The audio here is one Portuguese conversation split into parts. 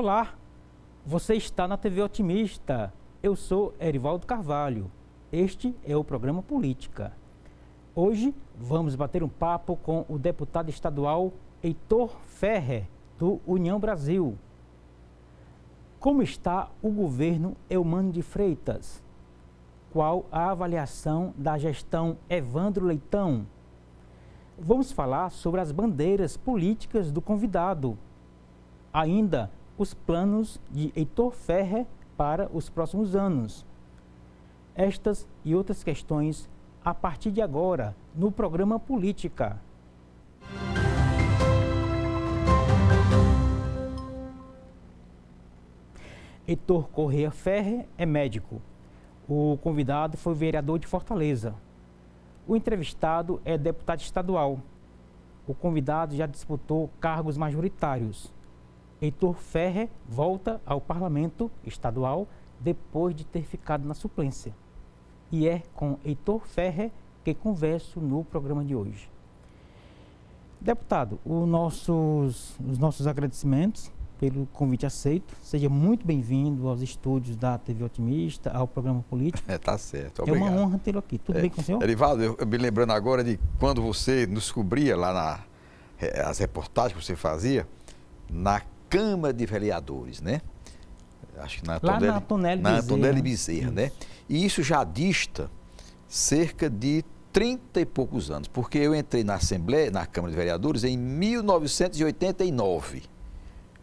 Olá, você está na TV Otimista. Eu sou Erivaldo Carvalho. Este é o programa Política. Hoje vamos bater um papo com o deputado estadual Heitor Ferrer, do União Brasil. Como está o governo Eumano de Freitas? Qual a avaliação da gestão Evandro Leitão? Vamos falar sobre as bandeiras políticas do convidado. Ainda os planos de Heitor Ferrer para os próximos anos. Estas e outras questões a partir de agora no programa Política. Heitor Corrêa Ferrer é médico. O convidado foi vereador de Fortaleza. O entrevistado é deputado estadual. O convidado já disputou cargos majoritários. Heitor Ferrer volta ao Parlamento Estadual depois de ter ficado na suplência. E é com Heitor Ferrer que converso no programa de hoje. Deputado, os nossos agradecimentos pelo convite aceito. Seja muito bem-vindo aos estúdios da TV Otimista, ao programa Político. Tá certo, obrigado. É uma honra tê-lo aqui. Tudo bem com o senhor? Erivaldo, eu me lembrando agora de quando você nos cobria lá as reportagens que você fazia na Câmara de Vereadores, né? Acho que na Antonelli Bezerra, né? E isso já dista cerca de 30 e poucos anos, porque eu entrei na Assembleia, na Câmara de Vereadores, em 1989.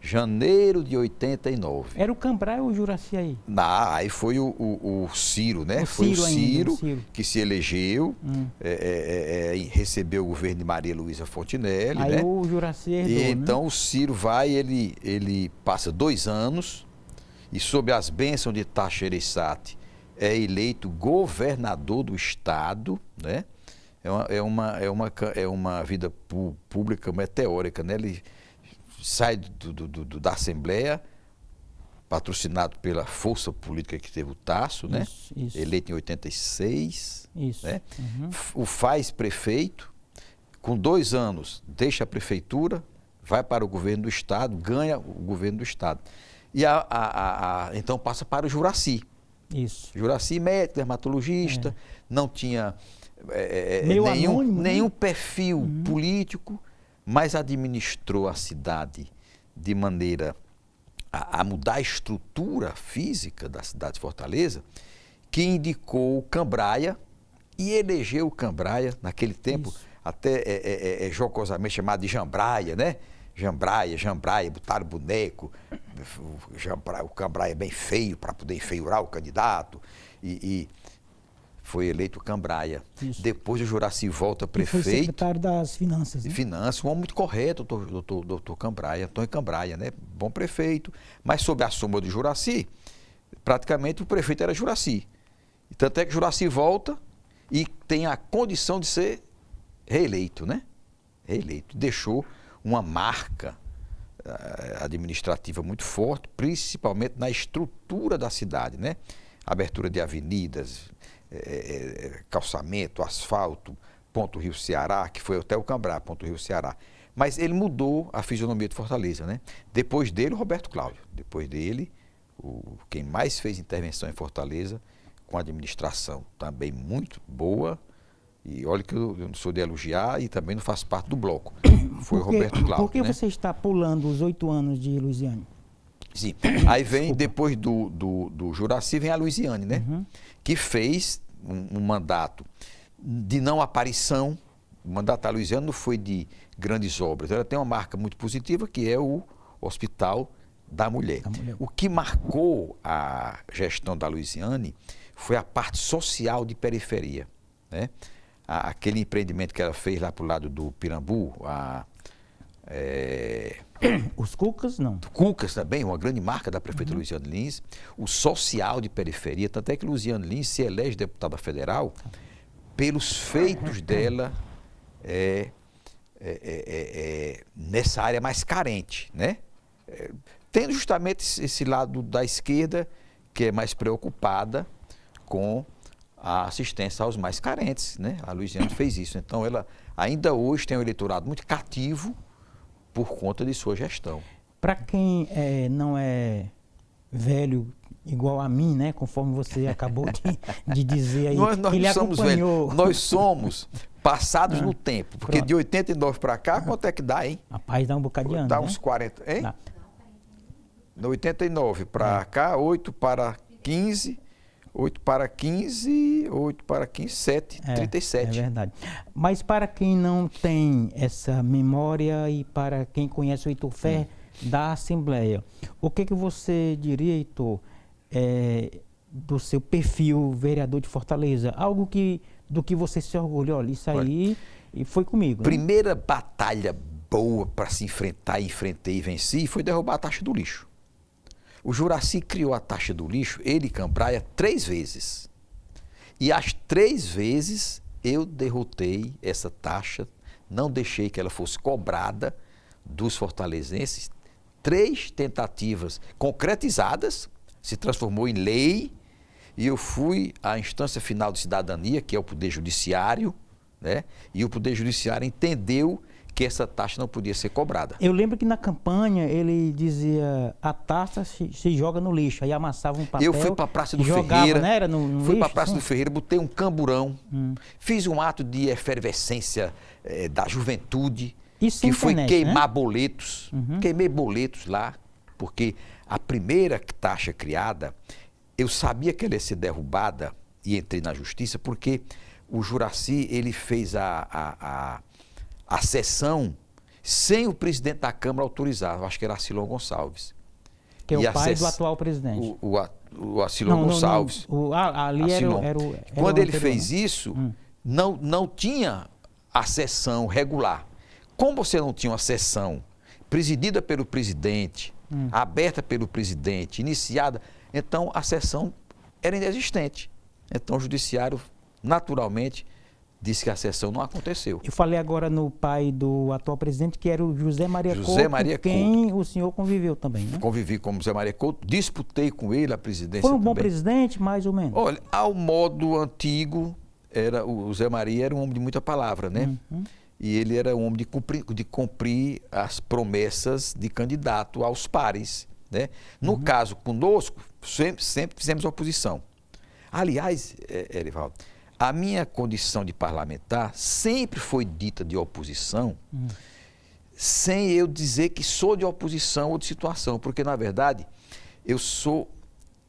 Janeiro de 89. Era o Cambraia ou o Juraci aí? Aí foi o Ciro, né? Foi o Ciro que se elegeu, recebeu o governo de Maria Luísa Fontinelli, aí né? O Juraci herdou, e então né? o Ciro vai, ele passa 2 anos e sob as bênçãos de Taxa Ereissati é eleito governador do estado, né? É uma vida pública meteórica, né? Ele sai da Assembleia, patrocinado pela força política que teve o Tasso, né? Isso. Eleito em 86. Isso. Né? O faz prefeito, com 2 anos deixa a prefeitura, vai para o governo do estado, ganha o governo do estado. E então passa para o Juraci. Isso. Juraci, médico, dermatologista, não tinha nenhum perfil político, mas administrou a cidade de maneira a mudar a estrutura física da cidade de Fortaleza, que indicou o Cambraia e elegeu o Cambraia, naquele tempo, até jocosamente chamado de Jambraia, né? Jambraia, botaram boneco, o Cambraia bem feio para poder enfeiurar o candidato e foi eleito o Cambraia. Isso. Depois o Juraci volta prefeito. Foi secretário das Finanças. De Finanças, um homem muito correto, doutor Cambraia, Antônio Cambraia, né? Bom prefeito. Mas sob a sombra do Juraci, praticamente o prefeito era Juraci. Tanto é que Juraci volta e tem a condição de ser reeleito, né? Reeleito. Deixou uma marca administrativa muito forte, principalmente na estrutura da cidade, né? Abertura de avenidas, calçamento, asfalto, Ponto Rio Ceará, que foi até o Cambraia, Ponto Rio Ceará. Mas ele mudou a fisionomia de Fortaleza, né? Depois dele, o Roberto Cláudio. Depois dele, quem mais fez intervenção em Fortaleza, com administração também muito boa. E olha que eu não sou de elogiar e também não faço parte do bloco. Foi o Roberto Cláudio. Por que né? você está pulando os 8 anos de Luiziane? Sim. Aí vem, depois do Juraci, vem a Luiziane, né? Que fez um mandato de não aparição. O mandato da Luiziane não foi de grandes obras. Ela tem uma marca muito positiva, que é o Hospital da Mulher. O que marcou a gestão da Luiziane foi a parte social de periferia, né? Aquele empreendimento que ela fez lá para o lado do Pirambu, os Cucas, não. Cucas também, uma grande marca da prefeita Luiziane Lins. O social de periferia, tanto é que Luiziane Lins se elege deputada federal pelos feitos dela nessa área mais carente, né? Tendo justamente esse lado da esquerda que é mais preocupada com a assistência aos mais carentes, né? A Luiziane fez isso. Então, ela ainda hoje tem um eleitorado muito cativo por conta de sua gestão. Para quem não é velho igual a mim, né? Conforme você acabou de dizer aí, nós que ele somos acompanhou. velhos, nós somos passados no tempo, porque pronto. de 89 para cá, quanto é que dá, hein? Rapaz, dá um bocado de ano, Dá né? uns 40, hein? Dá. De 89 para cá, 8 para 15, 8 para 15, 8 para 15, 7, 37. É verdade. Mas para quem não tem essa memória e para quem conhece o Heitor Ferrer da Assembleia, o que você diria, Heitor, do seu perfil vereador de Fortaleza? Algo do que você se orgulhou, olha, isso aí e foi comigo. Primeira batalha boa para se enfrentar, enfrentei e venci, foi derrubar a taxa do lixo. O Juracy criou a taxa do lixo, ele e Cambraia, 3 vezes. E as 3 vezes eu derrotei essa taxa, não deixei que ela fosse cobrada dos fortalezenses. 3 tentativas concretizadas, se transformou em lei, e eu fui à instância final de cidadania, que é o Poder Judiciário, né? E o Poder Judiciário entendeu que essa taxa não podia ser cobrada. Eu lembro que na campanha ele dizia a taxa se joga no lixo, aí amassava um papel. Eu fui para a Praça do jogava, Ferreira, né? Era no fui lixo, para a Praça assim? do Ferreira, botei um camburão, fiz um ato de efervescência da juventude, Isso que sem foi internet, queimar né? boletos, queimei boletos lá, porque a primeira taxa criada, eu sabia que ela ia ser derrubada e entrei na justiça, porque o Juracy, ele fez a sessão sem o presidente da Câmara autorizar, eu acho que era Acilon Gonçalves. Que é E o pai do atual presidente. O Acilon Gonçalves. Ali era Quando o ele anterior, fez né? isso, não tinha a sessão regular. Como você não tinha uma sessão presidida pelo presidente, aberta pelo presidente, iniciada, então a sessão era inexistente. Então o judiciário, naturalmente, disse que a sessão não aconteceu. Eu falei agora no pai do atual presidente, que era o José Maria Couto, Couto, quem o senhor conviveu também, né? Convivi com o José Maria Couto, disputei com ele a presidência Foi um bom também. presidente, mais ou menos? Olha, ao modo antigo, o Zé Maria era um homem de muita palavra, né? E ele era um homem de cumprir as promessas de candidato aos pares, né? No caso, conosco, sempre fizemos oposição. Aliás, Erivaldo, a minha condição de parlamentar sempre foi dita de oposição, sem eu dizer que sou de oposição ou de situação, porque, na verdade, eu sou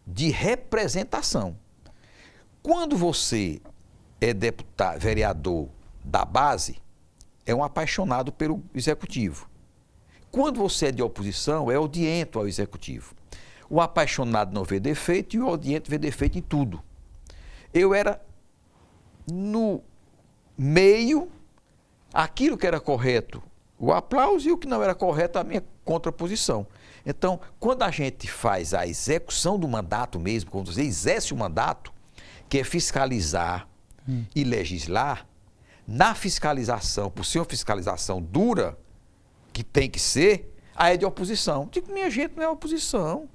de representação. Quando você é deputado, vereador da base, é um apaixonado pelo executivo. Quando você é de oposição, é odiento ao executivo. O apaixonado não vê defeito e o odiento vê defeito em tudo. Eu era no meio, aquilo que era correto, o aplauso, e o que não era correto, a minha contraposição. Então, quando a gente faz a execução do mandato mesmo, quando você exerce o mandato, que é fiscalizar e legislar, na fiscalização, por ser uma fiscalização dura, que tem que ser, aí é de oposição. Digo, minha gente, não é oposição.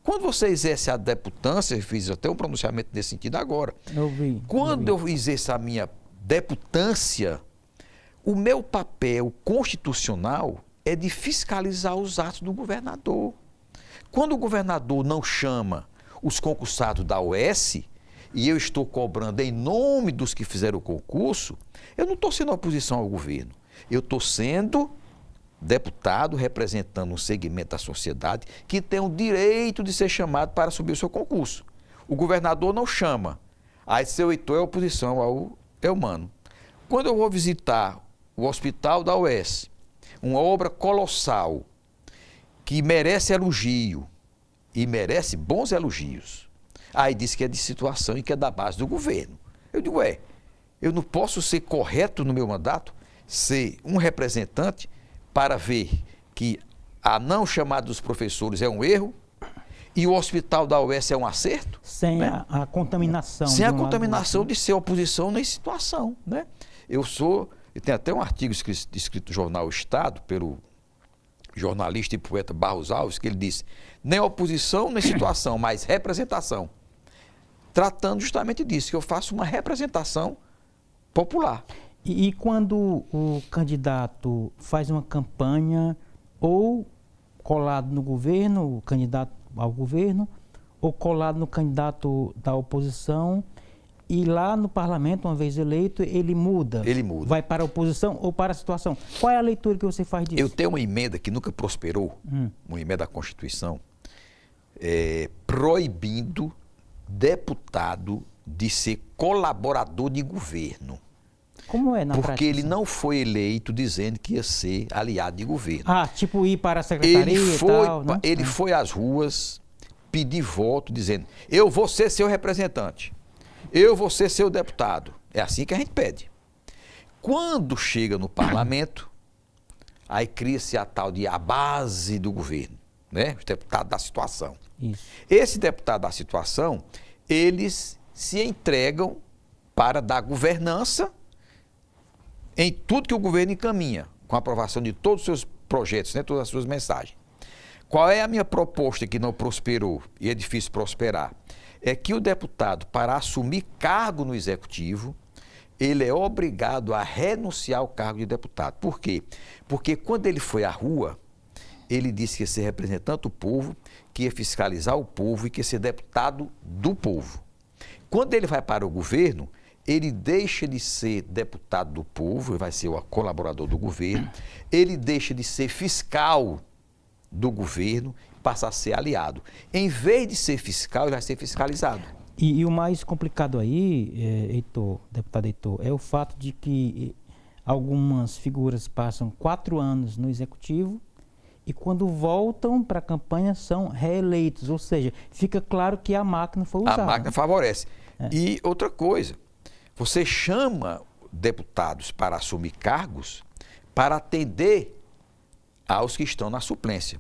Quando você exerce a deputância, eu fiz até um pronunciamento nesse sentido agora. Quando eu exerço a minha deputância, o meu papel constitucional é de fiscalizar os atos do governador. Quando o governador não chama os concursados da OS, e eu estou cobrando em nome dos que fizeram o concurso, eu não estou sendo oposição ao governo. Eu estou sendo deputado representando um segmento da sociedade que tem o direito de ser chamado para subir o seu concurso. O governador não chama. Aí seu Heitor é oposição ao Eumano. Quando eu vou visitar o hospital da UES, uma obra colossal que merece elogio e merece bons elogios, aí diz que é de situação e que é da base do governo. Eu digo, eu não posso ser correto no meu mandato, ser um representante para ver que a não chamada dos professores é um erro e o hospital da UES é um acerto. Sem, né? a contaminação. Sem a contaminação de ser oposição nem situação, né? Eu tenho até um artigo escrito no jornal O Estado, pelo jornalista e poeta Barros Alves, que ele disse, nem oposição nem situação, mas representação. Tratando justamente disso, que eu faço uma representação popular. E quando o candidato faz uma campanha ou colado no governo, o candidato ao governo, ou colado no candidato da oposição, e lá no parlamento, uma vez eleito, ele muda? Ele muda. Vai para a oposição ou para a situação? Qual é a leitura que você faz disso? Eu tenho uma emenda que nunca prosperou, uma emenda da Constituição, proibindo deputado de ser colaborador de governo. Como é na prática? Porque ele não foi eleito dizendo que ia ser aliado de governo. Ah, tipo ir para a secretaria e tal, né? Ele foi às ruas pedir voto dizendo, eu vou ser seu representante, eu vou ser seu deputado. É assim que a gente pede. Quando chega no parlamento, aí cria-se a tal de a base do governo, né? Os deputados da situação. Isso. Esse deputado da situação, eles se entregam para dar governança em tudo que o governo encaminha, com a aprovação de todos os seus projetos, né, todas as suas mensagens. Qual é a minha proposta que não prosperou, e é difícil prosperar? É que o deputado, para assumir cargo no executivo, ele é obrigado a renunciar ao cargo de deputado. Por quê? Porque quando ele foi à rua, ele disse que ia ser representante do povo, que ia fiscalizar o povo e que ia ser deputado do povo. Quando ele vai para o governo, ele deixa de ser deputado do povo, vai ser o colaborador do governo, ele deixa de ser fiscal do governo, passa a ser aliado. Em vez de ser fiscal, ele vai ser fiscalizado. E o mais complicado aí, deputado Heitor, é o fato de que algumas figuras passam 4 anos no executivo e quando voltam para a campanha são reeleitos, ou seja, fica claro que a máquina foi usada. A máquina favorece. E outra coisa, você chama deputados para assumir cargos para atender aos que estão na suplência.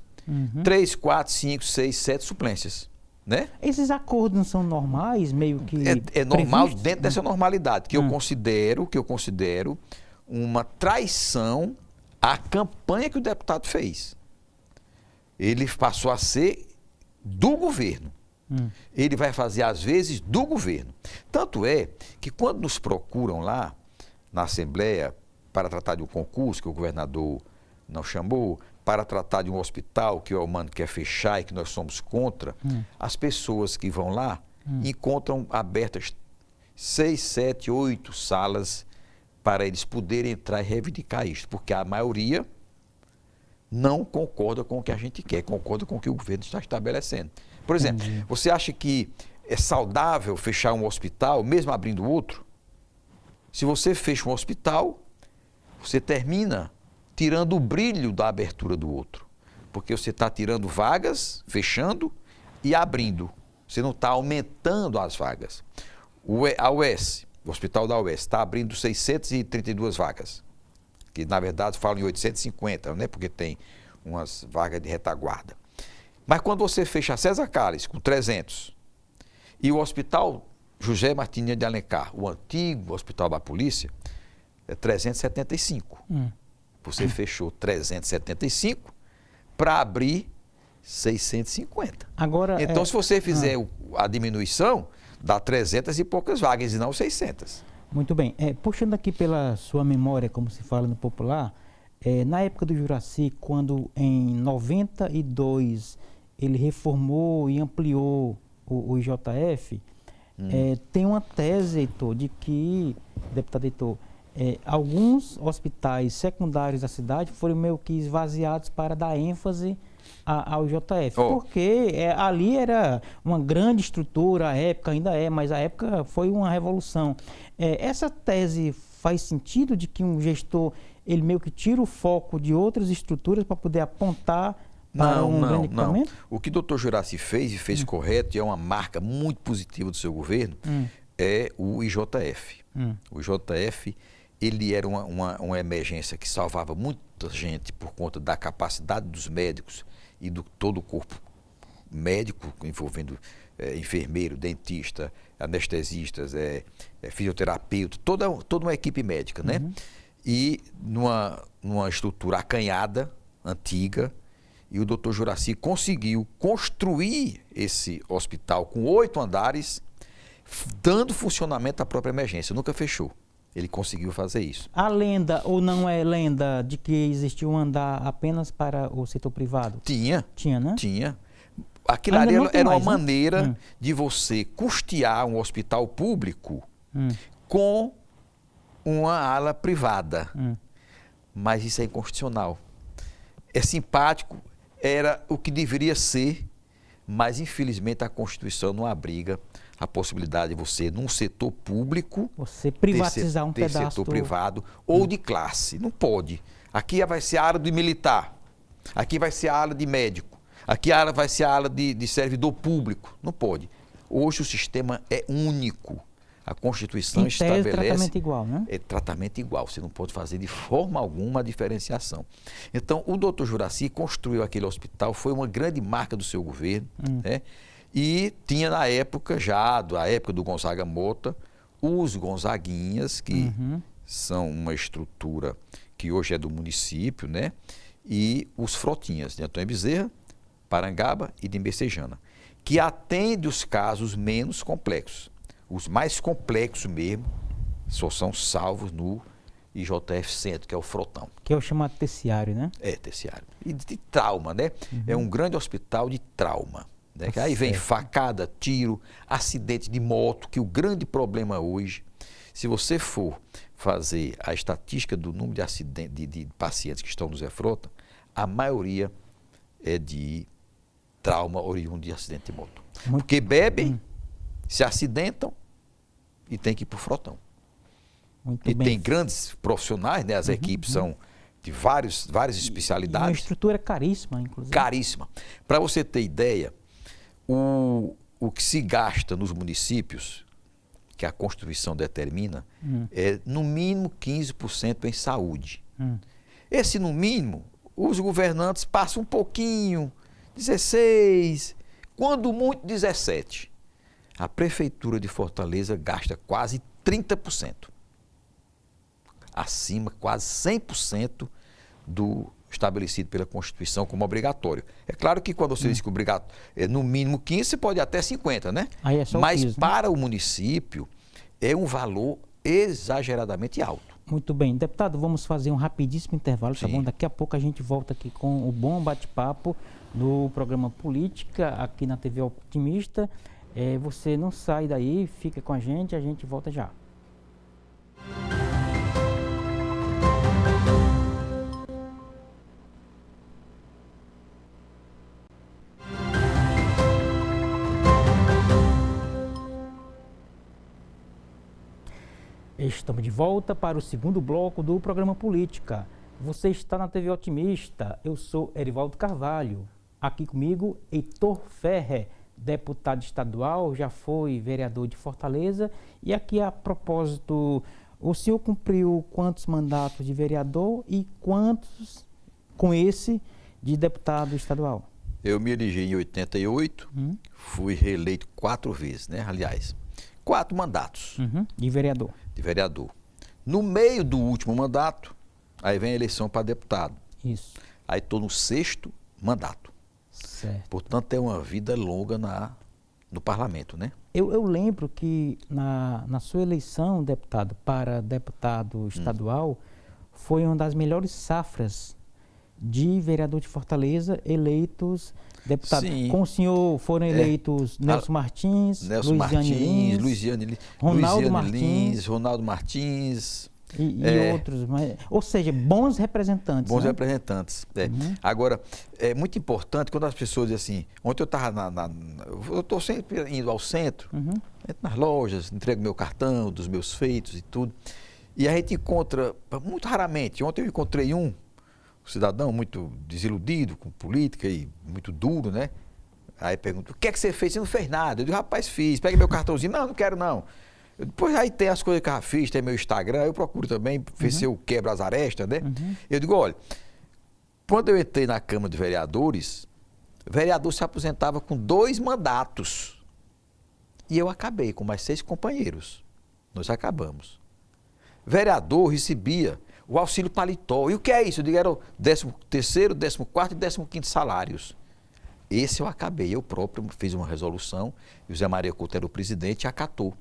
3, 4, 5, 6, 7 suplências. Né? Esses acordos não são normais, meio que é normal previstos? Dentro dessa normalidade, que eu considero uma traição à campanha que o deputado fez. Ele passou a ser do governo. Ele vai fazer, às vezes, do governo. Tanto é que quando nos procuram lá na Assembleia para tratar de um concurso que o governador não chamou, para tratar de um hospital que o Humano quer fechar e que nós somos contra, as pessoas que vão lá encontram abertas 6, 7, 8 salas para eles poderem entrar e reivindicar isso, porque a maioria não concorda com o que a gente quer, concorda com o que o governo está estabelecendo. Por exemplo, você acha que é saudável fechar um hospital, mesmo abrindo outro? Se você fecha um hospital, você termina tirando o brilho da abertura do outro. Porque você está tirando vagas, fechando e abrindo. Você não está aumentando as vagas. A UES, o Hospital da UES, está abrindo 632 vagas. Que, na verdade, falam em 850, né? Porque tem umas vagas de retaguarda. Mas quando você fecha a César Calles com 300 e o Hospital José Martinha de Alencar, o antigo Hospital da Polícia, é 375. Você fechou 375 para abrir 650. Agora, então, se você fizer a diminuição, dá 300 e poucas vagas e não 600. Muito bem. Puxando aqui pela sua memória, como se fala no popular, na época do Juracy, quando em 92 ele reformou e ampliou o IJF, tem uma tese, Heitor, de que, deputado Heitor, alguns hospitais secundários da cidade foram meio que esvaziados para dar ênfase ao IJF, porque ali era uma grande estrutura, a época ainda mas a época foi uma revolução. Essa tese faz sentido de que um gestor, ele meio que tira o foco de outras estruturas para poder apontar para um grande equipamento? O que o doutor Juracy fez, e fez correto, e é uma marca muito positiva do seu governo, é o IJF. O IJF, ele era uma emergência que salvava muita gente por conta da capacidade dos médicos e do todo o corpo médico, envolvendo enfermeiro, dentista, anestesistas, fisioterapeuta, toda uma equipe médica, né? E numa estrutura acanhada, antiga, e o doutor Juracy conseguiu construir esse hospital com 8 andares, dando funcionamento à própria emergência, nunca fechou. Ele conseguiu fazer isso. A lenda, ou não é lenda, de que existiu um andar apenas para o setor privado? Tinha. Tinha, né? Tinha. Aquilo Ainda ali não tem era mais, uma né? maneira de você custear um hospital público Hum, com uma ala privada. hum. Mas isso é inconstitucional. É simpático, era o que deveria ser, mas infelizmente a Constituição não abriga a possibilidade de você, num setor público, Você privatizar um ter pedaço setor privado ou de classe. Não pode. Aqui vai ser a área de militar, aqui vai ser a área de médico, aqui vai ser a área de servidor público. Não pode. Hoje o sistema é único. A Constituição Em tese, estabelece... tratamento igual, né? É tratamento igual, você não pode fazer de forma alguma a diferenciação. Então, o doutor Juraci construiu aquele hospital, foi uma grande marca do seu governo, né? E tinha na época, a época do Gonzaga Mota, os Gonzaguinhas, que são uma estrutura que hoje é do município, né? E os Frotinhas, de Antônio Bezerra, Parangaba e de Messejana, que atende os casos menos complexos. Os mais complexos mesmo só são salvos no IJF Centro, que é o Frotão. Que é o chamado terciário, né? É, terciário. E de trauma, né? É um grande hospital de trauma. Né? Que aí vem facada, tiro, acidente de moto, que o grande problema hoje, se você for fazer a estatística do número de acidentes, de pacientes que estão no Zé Frota, a maioria é de trauma oriundo de acidente de moto. Porque bebem, se acidentam e tem que ir para o Frotão. Muito E bem. tem grandes profissionais, né? As equipes são de várias Uma especialidades. estrutura caríssima, inclusive. Caríssima. Para você ter ideia, o que se gasta nos municípios, que a Constituição determina, é no mínimo 15% em saúde. Esse no mínimo, os governantes passam um pouquinho, 16%, quando muito 17%. A Prefeitura de Fortaleza gasta quase 30%. Acima, quase 100% do estabelecido pela Constituição como obrigatório. É claro que quando você diz que obrigatório é no mínimo 15%, você pode ir até 50%, né? Aí é só o Mas piso, né? para o município é um valor exageradamente alto. Muito bem. Deputado, vamos fazer um rapidíssimo intervalo, tá Sim. bom? Daqui a pouco a gente volta aqui com o bom bate-papo no programa Política, aqui na TV Optimista. Você não sai daí, fica com a gente volta já. Estamos de volta para o segundo bloco do programa Política. Você está na TV Otimista. Eu sou Erivaldo Carvalho. Aqui comigo, Heitor Ferrer, deputado estadual, já foi vereador de Fortaleza. E aqui a propósito, o senhor cumpriu quantos mandatos de vereador e quantos com esse de deputado estadual? Eu me elegi em 88, fui reeleito 4 vezes, né? Aliás, 4 mandatos. De vereador. De vereador. No meio do último mandato, aí vem a eleição para deputado. Isso. Aí estou no 6º mandato. Certo. Portanto, é uma vida longa no parlamento, né? Eu lembro que na sua eleição, deputado, para deputado estadual, foi uma das melhores safras de vereador de Fortaleza eleitos deputado. Sim. Com o senhor foram eleitos Nelson Martins, Nelson Martins, Luiziane Lins, Ronaldo Martins e outros. Ou seja, bons representantes. Bons né? representantes. Agora, é muito importante quando as pessoas dizem assim, ontem eu estava eu estou sempre indo ao centro, entro nas lojas, entrego meu cartão, dos meus feitos e tudo, e a gente encontra, muito raramente, ontem eu encontrei um cidadão muito desiludido com política e muito duro, né? Aí pergunta, o que é que você fez? Você não fez nada. Eu digo, rapaz, fiz. Pega meu cartãozinho. Não quero não. Depois aí tem as coisas que eu já fiz, tem meu Instagram, eu procuro também ver se eu quebro as arestas, né? Eu digo, olha, quando eu entrei na Câmara de Vereadores, o vereador se aposentava com 2 mandatos. E eu acabei com mais 6 companheiros. Nós acabamos. Vereador recebia o auxílio paletó. E o que é isso? Eu digo, era o 13º, 14º e 15º salários. Esse eu acabei. Eu próprio fiz uma resolução, e o Zé Maria Couto era o presidente e acatou.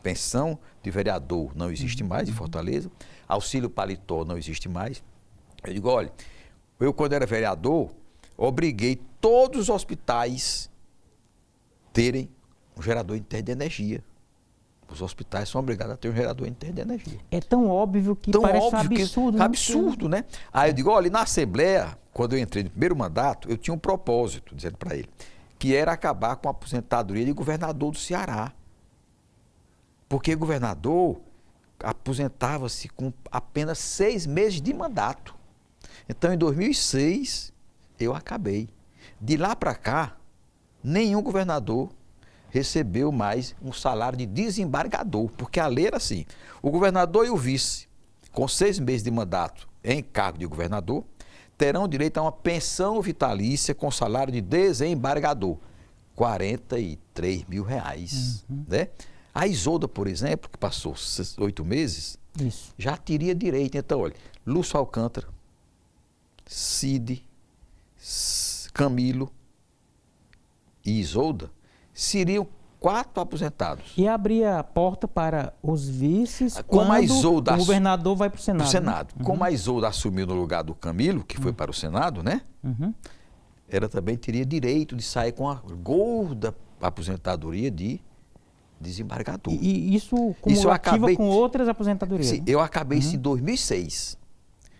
Pensão de vereador não existe mais em Fortaleza, auxílio paletó não existe mais. Eu digo, olha, eu quando era vereador, obriguei todos os hospitais terem um gerador interno de energia. Os hospitais são obrigados a ter um gerador interno de energia. É tão óbvio que Tão parece óbvio um absurdo. que, absurdo, né? Aí eu digo, olha, na Assembleia, quando eu entrei no primeiro mandato, eu tinha um propósito, dizendo para ele, que era acabar com a aposentadoria de governador do Ceará. Porque governador aposentava-se com apenas 6 meses de mandato. Então, em 2006, eu acabei. De lá para cá, nenhum governador recebeu mais um salário de desembargador, porque a lei era assim, o governador e o vice, com 6 meses de mandato em cargo de governador, terão direito a uma pensão vitalícia com salário de desembargador, R$43 mil, né? A Isolda, por exemplo, que passou 8 meses, já teria direito. Então, olha, Lúcio Alcântara, Cid, Camilo e Isolda seriam 4 aposentados. E abria a porta para os vices como a Isolda, o governador vai para o Senado. Senado. Né? Como a Isolda assumiu no lugar do Camilo, que foi para o Senado, né? Ela também teria direito de sair com a gorda aposentadoria de desembargador. E isso cumulativa com outras aposentadorias? Sim, eu acabei isso em 2006.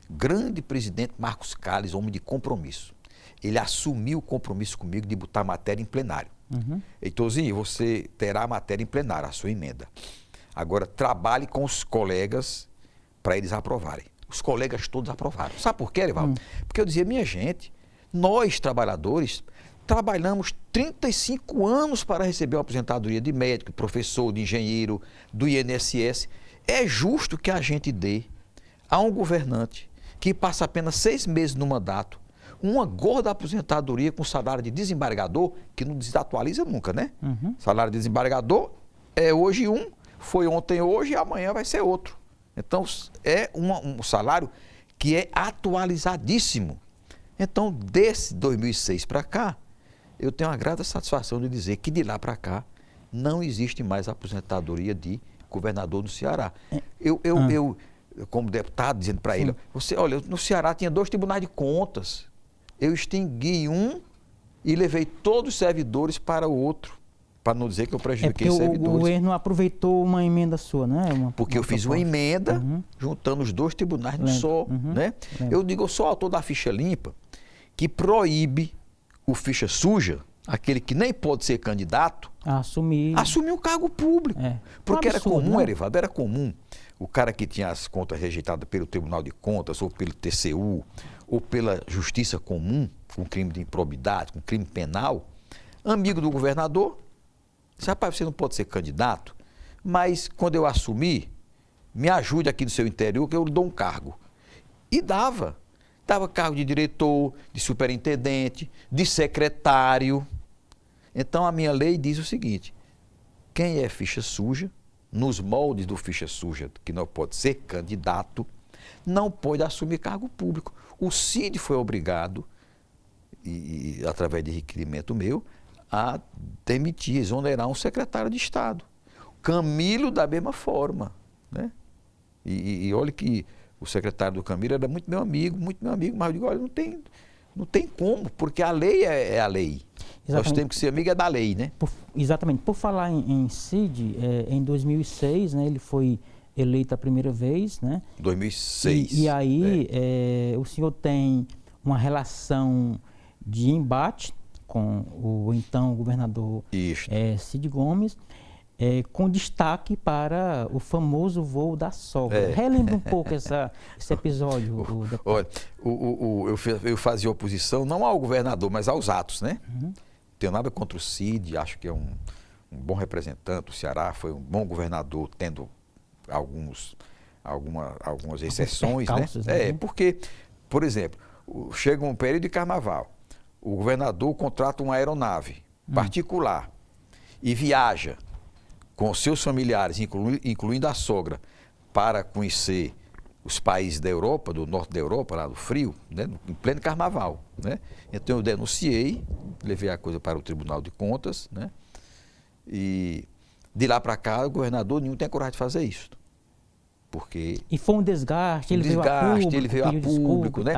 Grande presidente Marcos Calles, homem de compromisso. Ele assumiu o compromisso comigo de botar a matéria em plenário. Heitorzinho, você terá a matéria em plenário, a sua emenda. Agora, trabalhe com os colegas para eles aprovarem. Os colegas todos aprovaram. Sabe por quê, Erivaldo? Porque eu dizia, minha gente, nós, trabalhadores, trabalhamos 35 anos para receber uma aposentadoria de médico, de professor, de engenheiro, do INSS. É justo que a gente dê a um governante que passa apenas 6 meses no mandato uma gorda aposentadoria com salário de desembargador, que não desatualiza nunca, né? Salário de desembargador é hoje um, foi ontem hoje e amanhã vai ser outro. Então, é um salário que é atualizadíssimo. Então, desse 2006 para cá, eu tenho a grata satisfação de dizer que de lá para cá não existe mais aposentadoria de governador do Ceará. Eu como deputado, dizendo para ele, olha, no Ceará tinha 2 tribunais de contas. Eu extingui um e levei todos os servidores para o outro, para não dizer que eu prejudiquei servidores. O governo aproveitou uma emenda sua, né? Porque eu fiz uma emenda juntando os 2 tribunais no só, né? Eu digo, eu sou autor da ficha limpa, que proíbe o ficha suja, aquele que nem pode ser candidato, assumir um cargo público. Porque era comum, Erivaldo, era comum o cara que tinha as contas rejeitadas pelo Tribunal de Contas, ou pelo TCU, ou pela Justiça Comum, com crime de improbidade, com crime penal, amigo do governador, disse, rapaz, você não pode ser candidato, mas quando eu assumir, me ajude aqui no seu interior que eu lhe dou um cargo. E dava cargo de diretor, de superintendente, de secretário. Então a minha lei diz o seguinte, quem é ficha suja, nos moldes do ficha suja, que não pode ser candidato, não pode assumir cargo público. O Cid foi obrigado, através de requerimento meu, a demitir, exonerar um secretário de Estado. Camilo, da mesma forma, né? E olha que o secretário do Camilo era muito meu amigo, mas eu digo, olha, não tem como, porque a lei é a lei. Exatamente. Nós temos que ser amigo da lei, né? Exatamente. Por falar em Cid, em 2006, né, ele foi eleito a primeira vez, né? 2006. E aí o senhor tem uma relação de embate com o então governador Cid Gomes, com destaque para o famoso voo da sogra. Relembra um pouco esse episódio. Olha, eu fazia oposição não ao governador, mas aos atos, né? Tenho nada contra o Cid, acho que é um bom representante do Ceará, foi um bom governador, tendo algumas exceções, né? Porque, por exemplo, chega um período de carnaval, o governador contrata uma aeronave particular e viaja com seus familiares, incluindo a sogra, para conhecer os países da Europa, do norte da Europa, lá do frio, né, em pleno carnaval, né? Então eu denunciei, levei a coisa para o Tribunal de Contas, né? E De lá para cá, o governador nenhum tem coragem de fazer isso. Porque... E foi um desgaste, ele veio a público, né?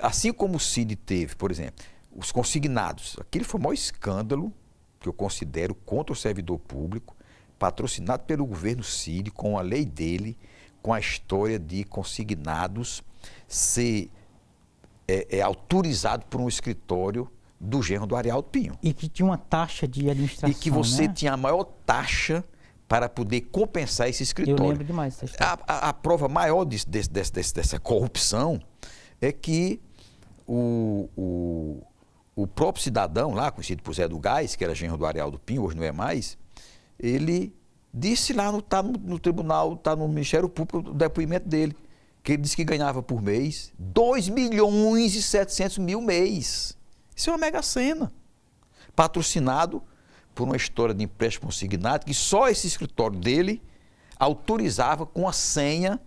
Assim como o Cid teve, por exemplo, os consignados. Aquele foi o maior escândalo que eu considero contra o servidor público, patrocinado pelo governo Cid, com a lei dele, com a história de consignados ser autorizado por um escritório do genro do Arialdo Pinho. E que tinha uma taxa de administração, e que você né? tinha a maior taxa para poder compensar esse escritório. Eu lembro demais dessa história. A prova maior dessa corrupção é que o próprio cidadão lá, conhecido por Zé do Gás, que era genro do Arialdo Pinho, hoje não é mais, ele disse lá, está no tribunal, está no Ministério Público, o depoimento dele, que ele disse que ganhava por mês 2.700.000 mês. Isso é uma mega-sena. Patrocinado por uma história de empréstimo consignado que só esse escritório dele autorizava com a senha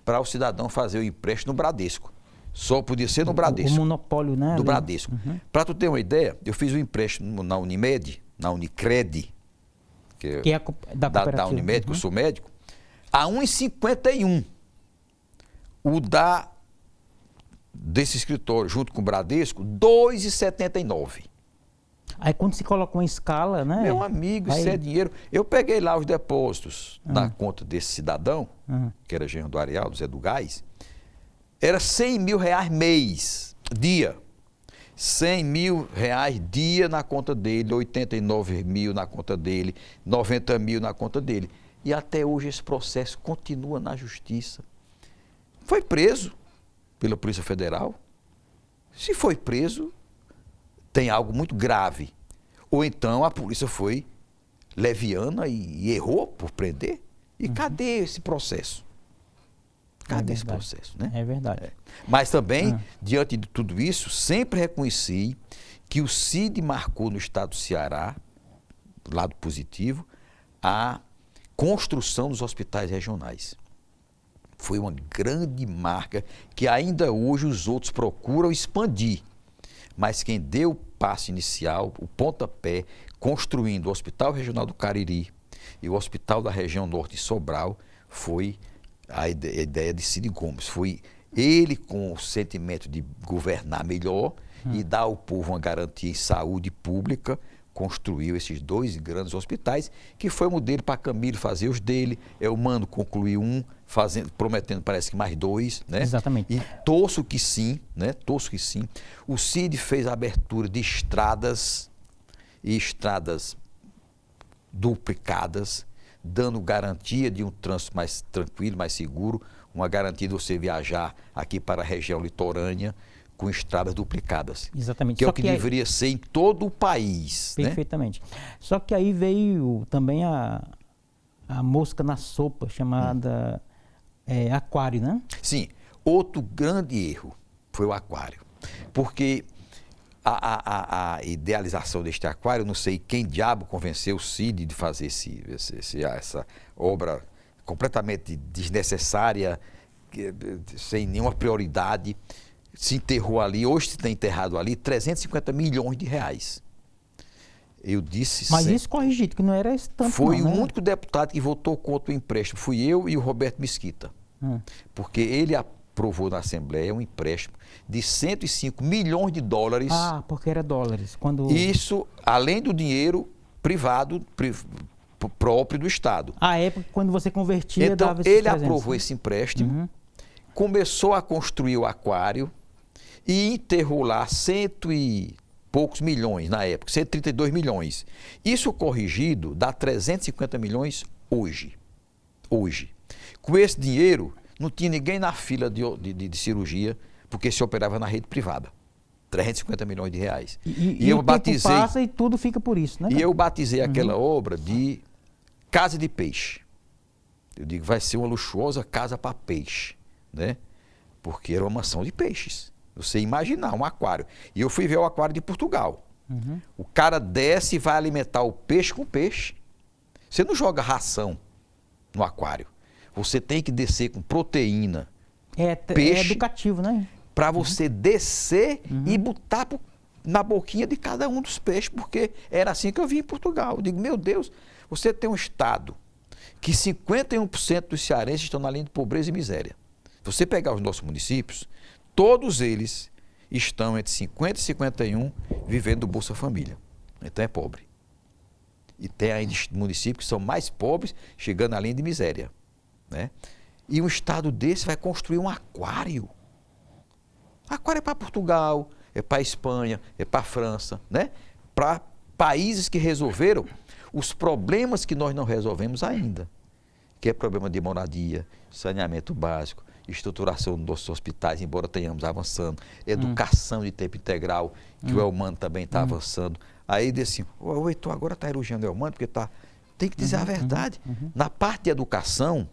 para o cidadão fazer o empréstimo no Bradesco. Só podia ser no Bradesco. O monopólio, né? Do Bradesco. Uhum. Para tu ter uma ideia, eu fiz um empréstimo na Unimed, na Unicred, que é da Unimed, que eu sou médico, a 1,51. O desse escritório, junto com o Bradesco, 2,79. Aí quando se coloca uma escala, né? Meu amigo, isso é dinheiro. Eu peguei lá os depósitos na conta desse cidadão, que era genro do Arialdo, Zé do Gás, era R$100.000 mês, dia. R$100.000 dia na conta dele, 89.000 na conta dele, 90.000 na conta dele. E até hoje esse processo continua na justiça. Foi preso pela Polícia Federal. Se foi preso, tem algo muito grave. Ou então a polícia foi leviana e errou por prender. E cadê esse processo? Cadê esse processo, né? É verdade. Mas também, diante de tudo isso, sempre reconheci que o Cid marcou no estado do Ceará, do lado positivo, a construção dos hospitais regionais. Foi uma grande marca que ainda hoje os outros procuram expandir. Mas quem deu o passo inicial, o pontapé, construindo o Hospital Regional do Cariri e o Hospital da Região Norte de Sobral, foi a ideia de Cid Gomes. Foi ele, com o sentimento de governar melhor e dar ao povo uma garantia em saúde pública, construiu esses dois grandes hospitais, que foi o modelo para Camilo fazer os dele, o Mano concluiu um, prometendo parece que mais dois, né? Exatamente. E torço que sim, né? Torço que sim. O Cid fez a abertura de estradas e estradas duplicadas, dando garantia de um trânsito mais tranquilo, mais seguro, uma garantia de você viajar aqui para a região litorânea com estradas duplicadas. Exatamente. Que é o que deveria ser em todo o país. Perfeitamente. Né? Só que aí veio também a mosca na sopa, chamada aquário, né? Sim. Outro grande erro foi o aquário. Porque a idealização deste aquário, não sei quem diabo convenceu o Cid de fazer essa obra completamente desnecessária, sem nenhuma prioridade. Se enterrou ali, hoje se tem enterrado ali, R$350 milhões. Eu disse... Mas isso corrigido, que não era esse tanto. Foi não, o né? único deputado que votou contra o empréstimo. Fui eu e o Roberto Mesquita. Porque ele aprovou na Assembleia um empréstimo de $105 milhões. Ah, porque era dólares. Isso, além do dinheiro privado, próprio do Estado. A época, quando você convertia, então, dava esses ele 300, aprovou esse empréstimo, começou a construir o aquário e enterrou lá cento e poucos milhões na época, 132 milhões. Isso corrigido dá 350 milhões hoje. Com esse dinheiro, não tinha ninguém na fila de cirurgia, porque se operava na rede privada. 350 milhões de reais. E eu batizei. Passa e tudo fica por isso, né? E eu batizei aquela obra de Casa de Peixe. Eu digo, vai ser uma luxuosa casa para peixe, né? Porque era uma mansão de peixes. Você imaginar um aquário. E eu fui ver o aquário de Portugal. O cara desce e vai alimentar o peixe com peixe. Você não joga ração no aquário. Você tem que descer com proteína, peixe. É educativo, né? Para você descer e botar na boquinha de cada um dos peixes, porque era assim que eu vi em Portugal. Eu digo, meu Deus, Você tem um estado que 51% dos cearenses estão na linha de pobreza e miséria. Se você pegar os nossos municípios, todos eles estão entre 50 e 51 vivendo do Bolsa Família. Então é pobre. E tem ainda municípios que são mais pobres, chegando à linha de miséria, né? E um estado desse vai construir um aquário. Aquário é para Portugal, é para Espanha, é para França, né? Para países que resolveram os problemas que nós não resolvemos ainda, que é problema de moradia, saneamento básico, estruturação dos nossos hospitais, embora tenhamos avançando, educação de tempo integral, que o Elmano também está avançando. Aí diz assim, o Heitor agora está elogiando o Elmano, porque tem que dizer a verdade. Na parte de educação,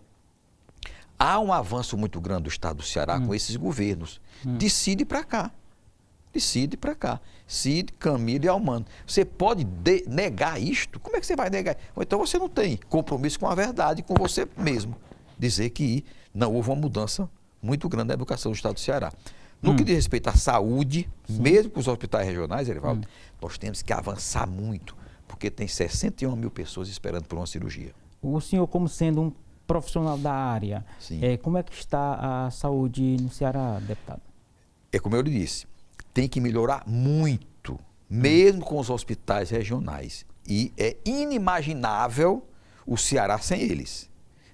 há um avanço muito grande do Estado do Ceará com esses governos. Decide para cá. Decide para cá. Cid, Camilo e Elmano. Você pode negar isto? Como é que você vai negar? Ou então você não tem compromisso com a verdade, com você mesmo. Dizer que não houve uma mudança muito grande na educação do Estado do Ceará. No que diz respeito à saúde, mesmo com os hospitais regionais, Erivaldo, nós temos que avançar muito, porque tem 61 mil pessoas esperando por uma cirurgia. O senhor, como sendo um profissional da área, como é que está a saúde no Ceará, deputado? É como eu lhe disse, tem que melhorar muito, mesmo com os hospitais regionais. E é inimaginável o Ceará sem eles.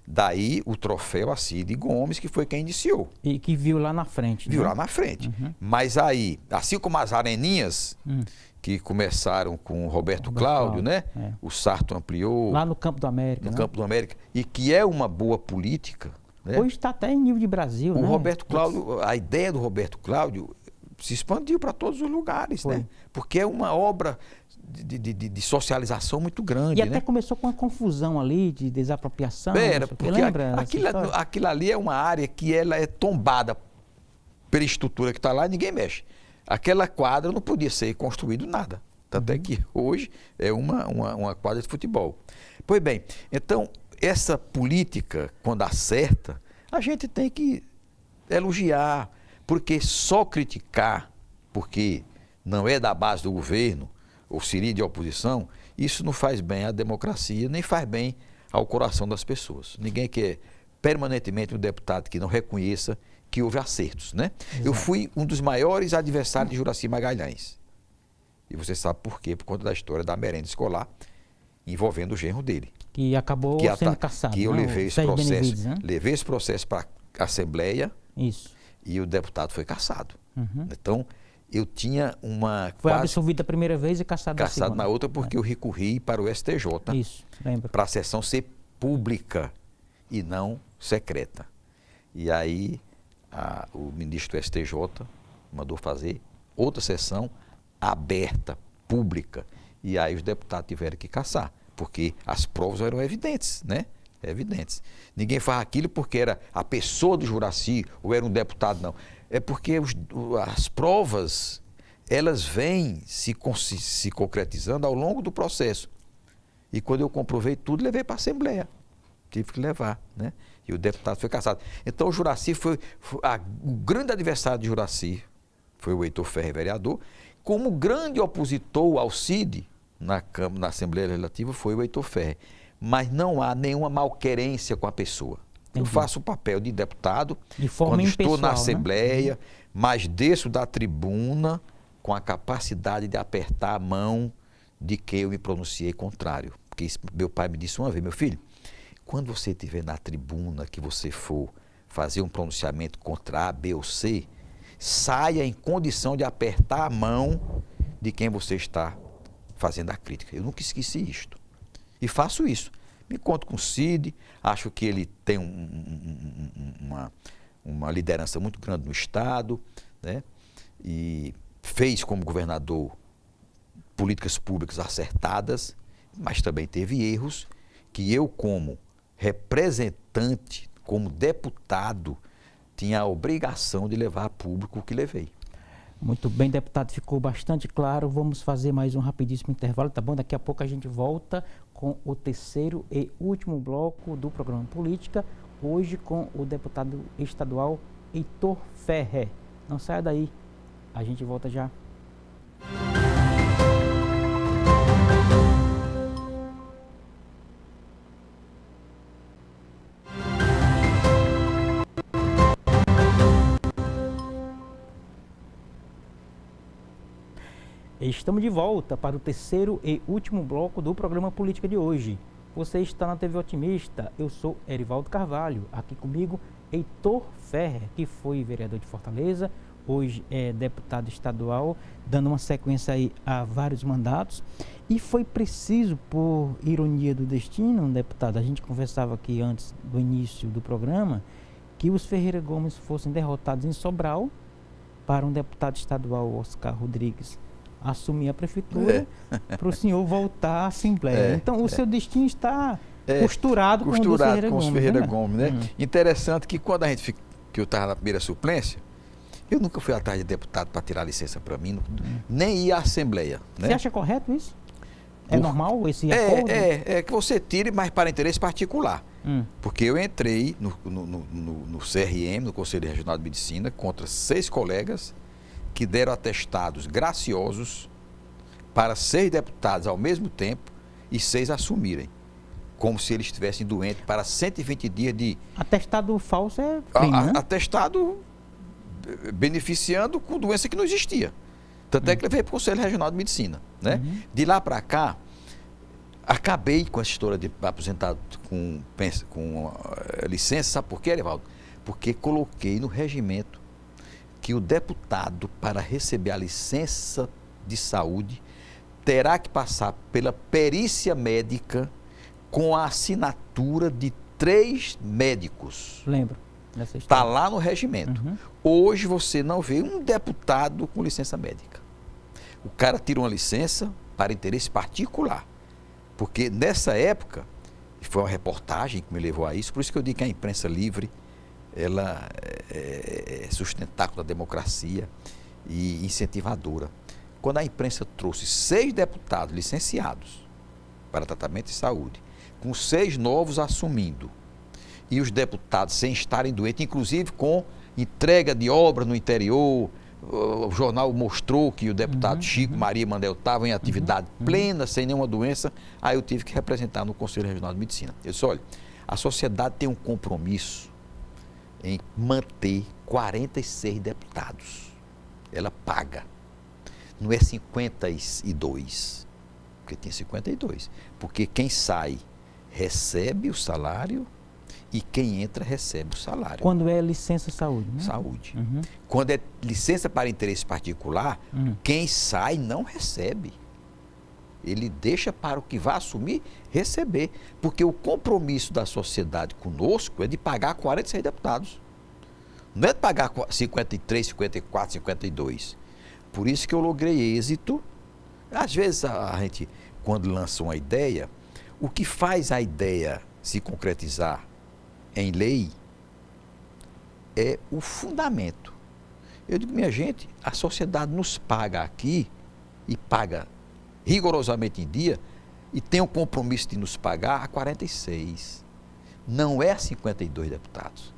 Daí o troféu a Cid Gomes, que foi quem iniciou. E que viu lá na frente. Viu né? lá na frente. Mas aí, assim como as areninhas, que começaram com o Roberto Cláudio, né? O Sarto ampliou. Lá no Campo do América. No Campo do América. E que é uma boa política. Né? Hoje está até em nível de Brasil, né? O Roberto Cláudio, a ideia do Roberto Cláudio se expandiu para todos os lugares, né? Porque é uma obra de socialização muito grande. E até começou com uma confusão ali de desapropriação. Era, porque lembra aquilo ali é uma área que ela é tombada pela estrutura que está lá e ninguém mexe. Aquela quadra não podia ser construído nada. Tanto é que hoje é uma quadra de futebol. Pois bem, então essa política, quando acerta, a gente tem que elogiar, porque só criticar, porque não é da base do governo, ou seria de oposição, isso não faz bem à democracia, nem faz bem ao coração das pessoas. Ninguém quer permanentemente um deputado que não reconheça que houve acertos, né? Exato. Eu fui um dos maiores adversários de Juracy Magalhães. E você sabe por quê? Por conta da história da merenda escolar envolvendo o genro dele. Que acabou sendo cassado. Que eu levei esse processo, Benevides, né? levei esse processo para a Assembleia. Isso. E o deputado foi cassado. Então, eu tinha uma... Foi absolvido a primeira vez e cassado na segunda. Cassado na outra porque eu recorri para o STJ. Isso, lembra. Para a sessão ser pública e não secreta. E aí, o ministro do STJ mandou fazer outra sessão aberta, pública. E aí os deputados tiveram que cassar, porque as provas eram evidentes, né? Evidentes. Ninguém faz aquilo porque era a pessoa do Juracy ou era um deputado, não. É porque as provas, elas vêm se concretizando ao longo do processo. E quando eu comprovei tudo, levei para a Assembleia. Tive que levar, né? E o deputado foi cassado. Então o Juracy o grande adversário de Juracy foi o Heitor Ferre, vereador. Como grande opositor ao Cid na Assembleia Legislativa foi o Heitor Ferre. Mas não há nenhuma malquerência com a pessoa. Eu faço o papel de deputado quando estou na Assembleia, mas desço da tribuna com a capacidade de apertar a mão de quem eu me pronunciei contrário. Porque meu pai me disse uma vez, meu filho, quando você estiver na tribuna que você for fazer um pronunciamento contra A, B ou C, saia em condição de apertar a mão de quem você está fazendo a crítica. Eu nunca esqueci isto. E faço isso. Me encontro com o Cid, acho que ele tem uma liderança muito grande no Estado, né? E fez como governador políticas públicas acertadas, mas também teve erros que eu, como representante, como deputado, tinha a obrigação de levar a público o que levei. Muito bem, deputado, ficou bastante claro. Vamos fazer mais um rapidíssimo intervalo, tá bom? Daqui a pouco a gente volta com o terceiro e último bloco do programa Política, hoje com o deputado estadual Heitor Ferre. Não saia daí, a gente volta já. Estamos de volta para o terceiro e último bloco do programa Política de hoje. Você está na TV Otimista, eu sou Erivaldo Carvalho, aqui comigo Heitor Ferrer, que foi vereador de Fortaleza, hoje é deputado estadual, dando uma sequência aí a vários mandatos. E foi preciso, por ironia do destino, deputado, a gente conversava aqui antes do início do programa, que os Ferreira Gomes fossem derrotados em Sobral para um deputado estadual, Oscar Rodrigues, assumir a prefeitura, para o senhor voltar à Assembleia. Então, o seu destino está costurado com os Ferreira Gomes, né? Interessante que quando que eu estava na primeira suplência, eu nunca fui atrás de deputado para tirar licença para mim, nem ir à Assembleia. Né? Você acha correto isso? É normal esse acordo? É que você tire, mas para interesse particular. Porque eu entrei no CRM, no Conselho Regional de Medicina, contra 6 colegas que deram atestados graciosos para 6 deputados ao mesmo tempo e 6 assumirem, como se eles estivessem doentes para 120 dias de... Atestado falso é crime, né? Atestado beneficiando com doença que não existia. Tanto é que levei para o Conselho Regional de Medicina. Né? De lá para cá, acabei com essa história de aposentado com licença. Sabe por quê, Erivaldo? Porque coloquei no regimento que o deputado, para receber a licença de saúde, terá que passar pela perícia médica com a assinatura de 3 médicos. Lembro. Está lá no regimento. Hoje você não vê um deputado com licença médica. O cara tira uma licença para interesse particular. Porque nessa época, foi uma reportagem que me levou a isso, por isso que eu digo que a imprensa livre, ela é sustentáculo da democracia e incentivadora. Quando a imprensa trouxe 6 deputados licenciados para tratamento de saúde, com 6 novos assumindo, e os deputados sem estarem doentes, inclusive com entrega de obras no interior, o jornal mostrou que o deputado Chico Maria Mandel estava em atividade plena, sem nenhuma doença, aí eu tive que representar no Conselho Regional de Medicina. Eu disse, olha, a sociedade tem um compromisso em manter 46 deputados. Ela paga. Não é 52, porque tem 52. Porque quem sai recebe o salário e quem entra recebe o salário. Quando é licença saúde, né? Saúde. Quando é licença para interesse particular, quem sai não recebe. Ele deixa para o que vai assumir receber. Porque o compromisso da sociedade conosco é de pagar 46 deputados. Não é de pagar 53, 54, 52. Por isso que eu logrei êxito. Às vezes a gente, quando lança uma ideia, o que faz a ideia se concretizar em lei é o fundamento. Eu digo, minha gente, a sociedade nos paga aqui e paga rigorosamente em dia e tem o compromisso de nos pagar a 46. Não é a 52 deputados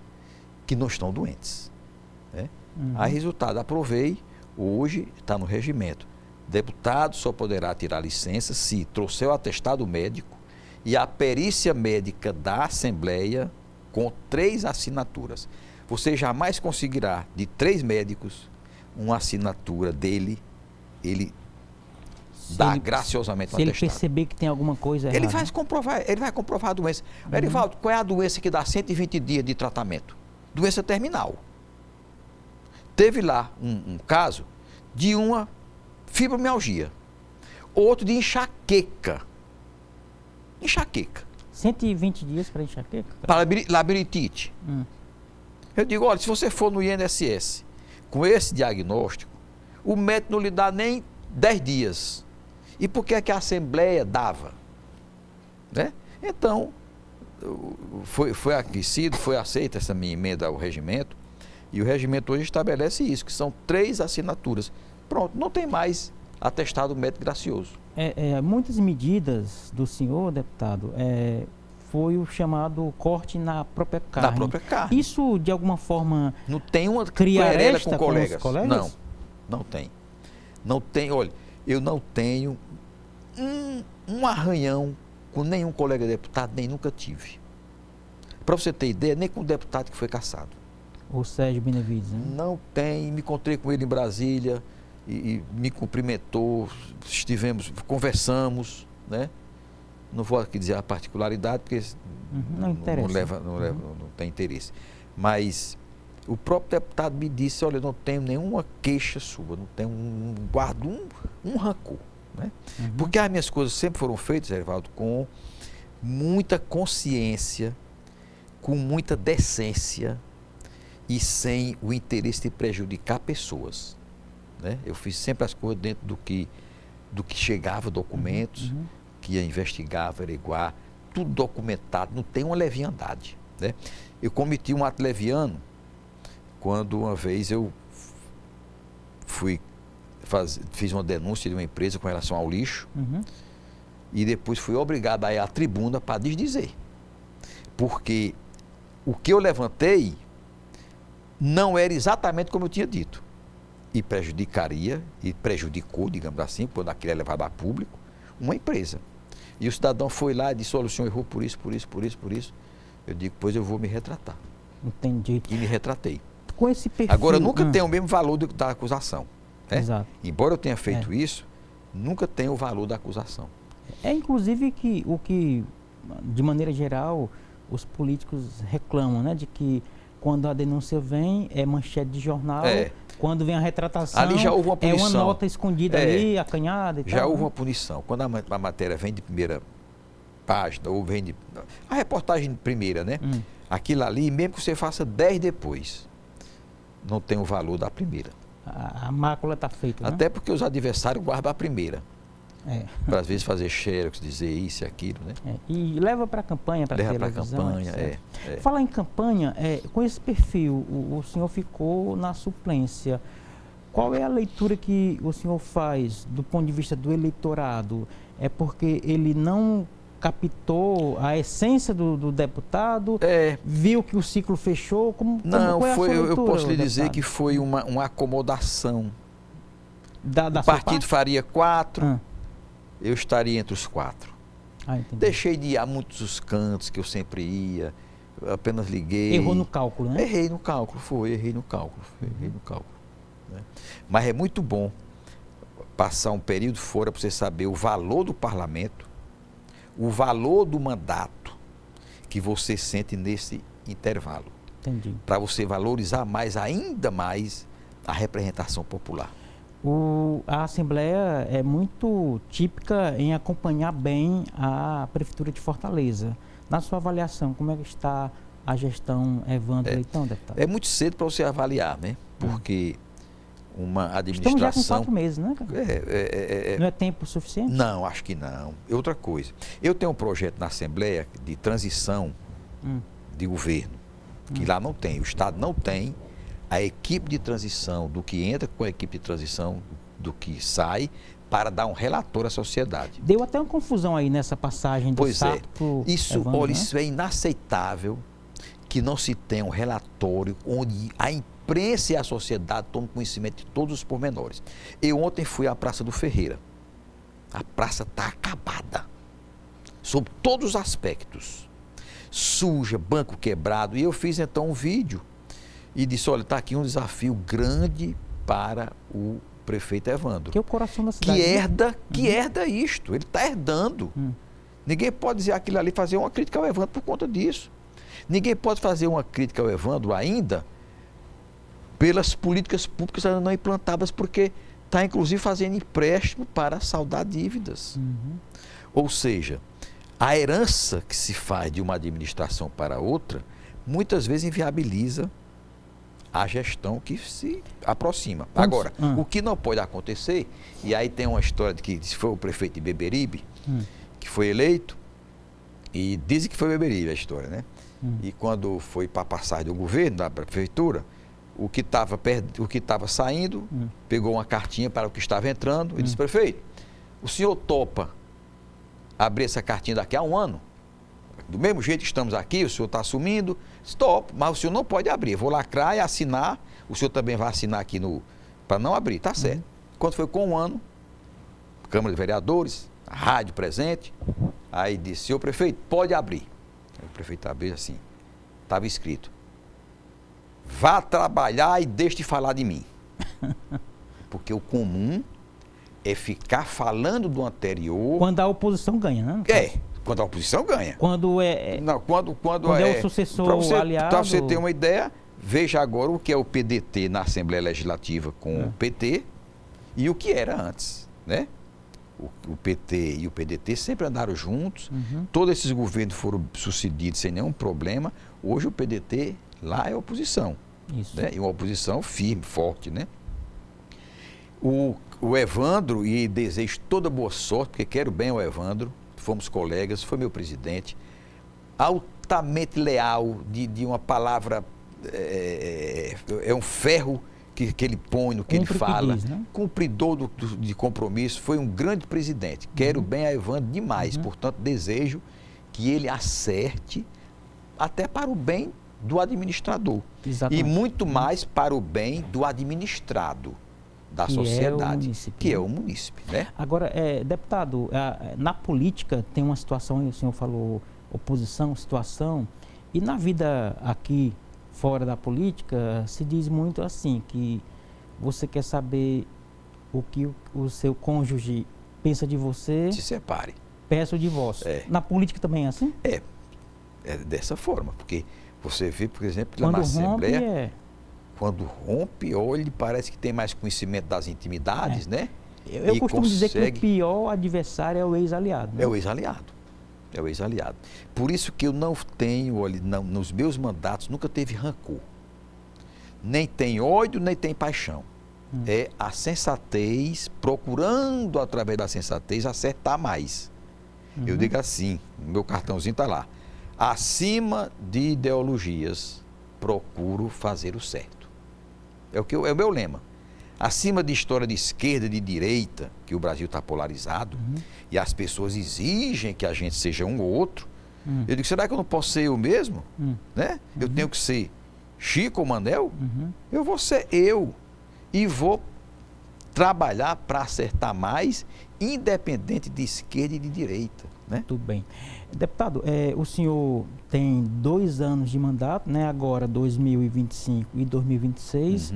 que não estão doentes. Né? Aí, resultado, aprovei, hoje está no regimento. Deputado só poderá tirar licença se trouxer o atestado médico e a perícia médica da Assembleia com 3 assinaturas. Você jamais conseguirá, de 3 médicos, uma assinatura dele, ele dá graciosamente um atestado. Se ele perceber que tem alguma coisa errada. Ele vai comprovar a doença. Erivaldo, qual é a doença que dá 120 dias de tratamento? Doença terminal. Teve lá um caso de uma fibromialgia, outro de enxaqueca. Enxaqueca. 120 dias para enxaqueca? Para labirintite. Eu digo, olha, se você for no INSS com esse diagnóstico, o médico não lhe dá nem 10 dias. E por que é que a Assembleia dava? Né? Então, foi aquecido, foi aceita essa minha emenda ao regimento, e o regimento hoje estabelece isso, que são 3 assinaturas. Pronto, não tem mais atestado médico gracioso. Muitas medidas do senhor, deputado, foi o chamado corte na própria carne. Na própria carne. Isso, de alguma forma, não tem uma querela com colegas. Não, não tem. Não tem, olha, eu não tenho um arranhão com nenhum colega deputado, nem nunca tive. Para você ter ideia, nem com o deputado que foi cassado. O Sérgio Benevides, né? Não tem, me encontrei com ele em Brasília, e me cumprimentou, conversamos, né? Não vou aqui dizer a particularidade, porque não interessa. Não tem interesse. Mas o próprio deputado me disse, olha, eu não tenho nenhuma queixa sua, não tenho guardo um rancor, né? Porque as minhas coisas sempre foram feitas, Erivaldo, com muita consciência, com muita decência e sem o interesse de prejudicar pessoas, né? Eu fiz sempre as coisas dentro do que chegava, documentos, que ia investigar, averiguar, tudo documentado, não tem uma leviandade, né? Eu cometi um ato leviano quando uma vez eu fiz uma denúncia de uma empresa com relação ao lixo e depois fui obrigado a ir à tribuna para desdizer. Porque o que eu levantei não era exatamente como eu tinha dito. E prejudicaria, e prejudicou, digamos assim, quando aquilo é levado a público, uma empresa. E o cidadão foi lá e disse, olha, o senhor errou por isso. Eu digo, pois eu vou me retratar. Entendi. E me retratei. Com esse perfil... Agora, eu nunca tenho o mesmo valor da acusação, né? Exato. Embora eu tenha feito isso, nunca tenho o valor da acusação. Inclusive, o que, de maneira geral, os políticos reclamam, né? De que quando a denúncia vem, é manchete de jornal, quando vem a retratação, ali já houve uma punição. É uma nota escondida ali, acanhada e tal. Já houve uma punição. Quando a matéria vem de primeira página, ou vem de... A reportagem de primeira, né? Aquilo ali, mesmo que você faça 10 depois, não tem o valor da primeira. A mácula está feita, né? Até porque os adversários guardam a primeira. Para às vezes fazer xerox, dizer isso e aquilo, né? E leva para a campanha, para a televisão. Leva para a campanha, Falar em campanha, com esse perfil, o senhor ficou na suplência. Qual é a leitura que o senhor faz do ponto de vista do eleitorado? É porque ele não captou a essência do deputado, viu que o ciclo fechou? Não, qual é a sua leitura, eu posso lhe deputado? dizer que foi uma acomodação. O partido faria 4, eu estaria entre os 4. Deixei de ir a muitos os cantos que eu sempre ia, apenas liguei. Errou no cálculo, né? Errei no cálculo. Né? Mas é muito bom passar um período fora para você saber o valor do parlamento, o valor do mandato que você sente nesse intervalo. Entendi. Para você valorizar ainda mais a representação popular. A Assembleia é muito típica em acompanhar bem a Prefeitura de Fortaleza. Na sua avaliação, como é que está a gestão Evandro Leitão, deputado? É muito cedo para você avaliar, né? Porque uma administração... Estamos já com 4 meses, né? Não é tempo suficiente? Não, acho que não. Outra coisa, eu tenho um projeto na Assembleia de transição de governo, que lá não tem, o Estado não tem a equipe de transição, do que entra com a equipe de transição, do que sai, para dar um relatório à sociedade. Deu até uma confusão aí nessa passagem do Sarto pro Evandro, olha, né? isso é inaceitável que não se tenha um relatório onde a imprensa e a sociedade tomam conhecimento de todos os pormenores. Eu ontem fui à Praça do Ferreira. A praça está acabada, sob todos os aspectos. Suja, banco quebrado. E eu fiz então um vídeo e disse, olha, está aqui um desafio grande para o prefeito Evandro. Que é o coração da cidade. Que herda isto. Ele está herdando. Ninguém pode dizer aquilo ali, fazer uma crítica ao Evandro por conta disso. Ninguém pode fazer uma crítica ao Evandro ainda pelas políticas públicas ainda não implantadas, porque está inclusive fazendo empréstimo para saldar dívidas. Ou seja, a herança que se faz de uma administração para outra, muitas vezes inviabiliza a gestão que se aproxima. Agora, o que não pode acontecer, e aí tem uma história de que foi o prefeito de Beberibe, que foi eleito, e dizem que foi Beberibe a história, né? E quando foi para a passagem do governo, da prefeitura, o que estava saindo, pegou uma cartinha para o que estava entrando e disse, prefeito, o senhor topa abrir essa cartinha daqui a 1 ano? Do mesmo jeito que estamos aqui, o senhor está assumindo, stop, mas o senhor não pode abrir. Eu vou lacrar e assinar, o senhor também vai assinar aqui para não abrir, tá certo. Quando foi com 1 ano, Câmara de Vereadores, a rádio presente, aí disse, senhor prefeito, pode abrir. Aí o prefeito abriu assim, estava escrito, vá trabalhar e deixe de falar de mim. Porque o comum é ficar falando do anterior. Quando a oposição ganha, né? Quando a oposição ganha. Quando é... Não, quando é o sucessor aliado... Para você ter uma ideia, veja agora o que é o PDT na Assembleia Legislativa com o PT e o que era antes, né? O PT e o PDT sempre andaram juntos, todos esses governos foram sucedidos sem nenhum problema. Hoje o PDT lá é oposição, né? E uma oposição firme, forte, né? O Evandro, e desejo toda boa sorte, porque quero bem ao Evandro, fomos colegas, foi meu presidente, altamente leal, de uma palavra, é um ferro que ele põe no que ele fala, diz, né? Cumpridor de compromisso, foi um grande presidente. Quero bem a Evandro demais, portanto, desejo que ele acerte até para o bem do administrador. Exatamente. E muito mais para o bem do administrado da sociedade, que é o munícipe, né? Agora, deputado, na política tem uma situação, o senhor falou oposição, situação, e na vida aqui, fora da política, se diz muito assim, que você quer saber o que o seu cônjuge pensa de você... Se separe. Peça o divórcio. Na política também é assim? É dessa forma, porque você vê, por exemplo, lá na Assembleia... Quando rompe, ou ele parece que tem mais conhecimento das intimidades, né? Eu costumo dizer que o pior adversário é o ex-aliado. Né? É o ex-aliado. É o ex-aliado. Por isso que eu não tenho, nos meus mandatos, nunca teve rancor. Nem tem ódio, nem tem paixão. É a sensatez, procurando, através da sensatez, acertar mais. Eu digo assim, meu cartãozinho está lá. Acima de ideologias, procuro fazer o certo. É o meu lema. Acima de história de esquerda e de direita, que o Brasil está polarizado, e as pessoas exigem que a gente seja um ou outro, eu digo, será que eu não posso ser eu mesmo? Né? Eu tenho que ser Chico ou Manel? Eu vou ser eu. E vou trabalhar para acertar mais, independente de esquerda e de direita. Né? Tudo bem. Deputado, o senhor tem 2 anos de mandato, né? Agora 2025 e 2026.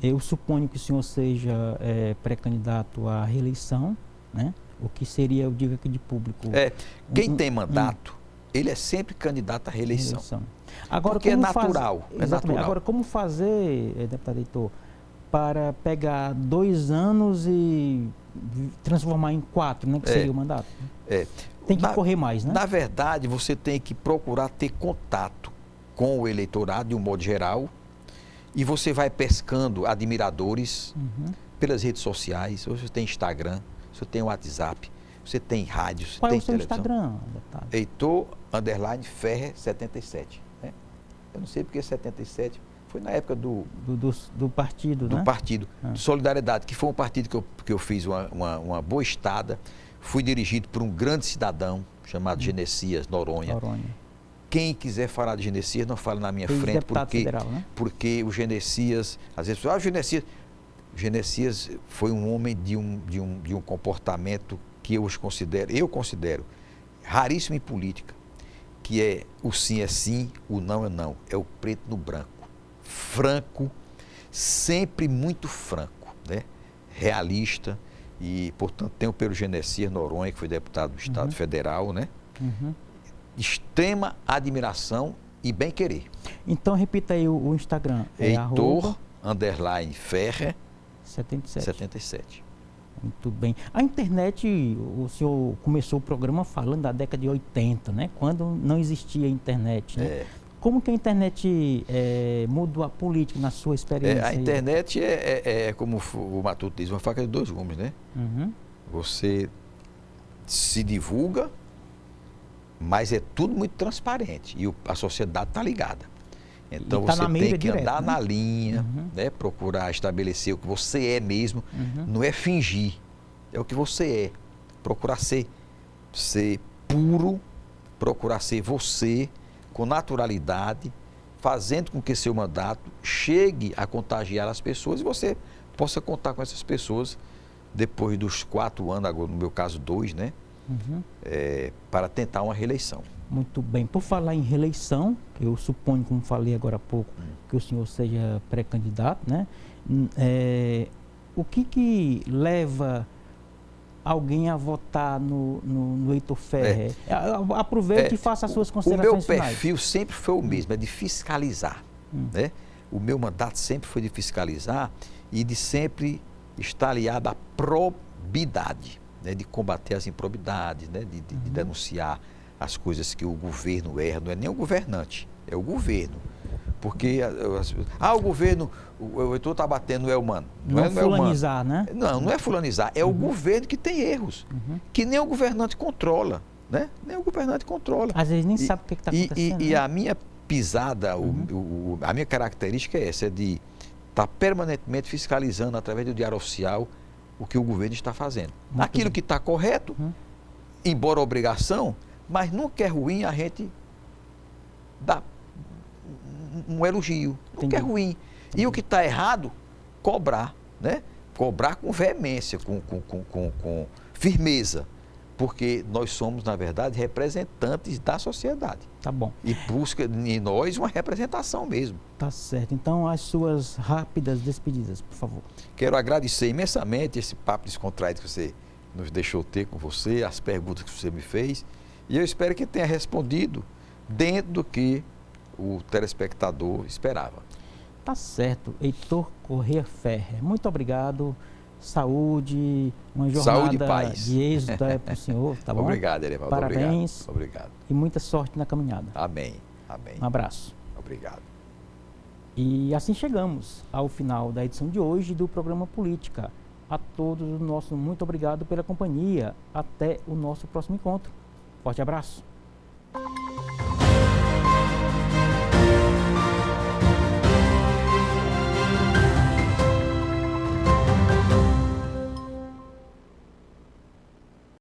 Eu suponho que o senhor seja pré-candidato à reeleição, né? O que seria, eu digo aqui de público... Quem tem mandato, ele é sempre candidato à reeleição. Agora, porque é natural. Exatamente. Agora, como fazer, deputado Heitor, para pegar 2 anos e transformar em 4, né? Que seria o mandato? Tem que correr mais, né? Na verdade, você tem que procurar ter contato com o eleitorado, de um modo geral, e você vai pescando admiradores pelas redes sociais. Você tem Instagram, você tem WhatsApp, você tem rádio, você tem televisão. Qual é o seu Instagram, deputado? Heitor_77. Né? Eu não sei porque 77, foi na época do partido, do né? partido, Solidariedade, que foi um partido que eu fiz uma boa estada. Fui dirigido por um grande cidadão chamado Genesias Noronha. Quem quiser falar de Genesias, não fala na minha frente, federal, né? Porque o Genesias, às vezes, Genesias foi um homem de um comportamento que eu considero raríssimo em política, que é o sim é sim, o não é não, é o preto no branco, franco, sempre muito franco, né? Realista. E, portanto, tem o Pedro Genesias Noronha, que foi deputado do Estado Federal, né? Extrema admiração e bem-querer. Então, repita aí o Instagram. Heitor_Ferrer 77. Muito bem. A internet, o senhor começou o programa falando da década de 80, né? Quando não existia internet, né? Como que a internet mudou a política na sua experiência? A internet como o Matuto diz, uma faca de 2 gumes, né? Você se divulga, mas é tudo muito transparente e a sociedade está ligada. Então você tem que andar na linha, né? Procurar estabelecer o que você é mesmo, não é fingir, é o que você é. Procurar ser puro, procurar ser você, com naturalidade, fazendo com que seu mandato chegue a contagiar as pessoas e você possa contar com essas pessoas depois dos 4 anos, agora no meu caso 2, né? Para tentar uma reeleição. Muito bem. Por falar em reeleição, eu suponho, como falei agora há pouco, que o senhor seja pré-candidato, né? o que leva alguém a votar no Heitor Ferrer? Aproveite e faça as suas considerações finais. O meu finais. perfil sempre foi o mesmo, é de fiscalizar. Né? O meu mandato sempre foi de fiscalizar e de sempre estar aliado à probidade, né? De combater as improbidades, né? De denunciar as coisas que o governo erra. Não é nem o governante, é o governo. Porque o governo, o Heitor está batendo no Elmano. Não é fulanizar, né? Não é fulanizar, é o governo que tem erros, que nem o governante controla, né? Nem o governante controla. Às vezes nem sabe o que está acontecendo. E a minha pisada, a minha característica é essa, é de estar permanentemente fiscalizando através do Diário Oficial o que o governo está fazendo. Aquilo que está correto, embora obrigação, mas nunca é ruim a gente dar um elogio, nunca é ruim. E o que está errado, cobrar, né? Cobrar com veemência, com firmeza, porque nós somos, na verdade, representantes da sociedade. Tá bom. E busca em nós uma representação mesmo. Tá certo. Então, as suas rápidas despedidas, por favor. Quero agradecer imensamente esse papo descontraído que você nos deixou ter com você, as perguntas que você me fez, e eu espero que tenha respondido dentro do que o telespectador esperava. Tá certo. Heitor Corrêa Ferrer, muito obrigado. Saúde, uma jornada de êxito para o senhor, tá bom? Obrigado, Erivaldo. Parabéns. Obrigado. E muita sorte na caminhada. Amém. Amém. Um abraço. Obrigado. E assim chegamos ao final da edição de hoje do programa Política. A todos o nosso muito obrigado pela companhia. Até o nosso próximo encontro. Forte abraço.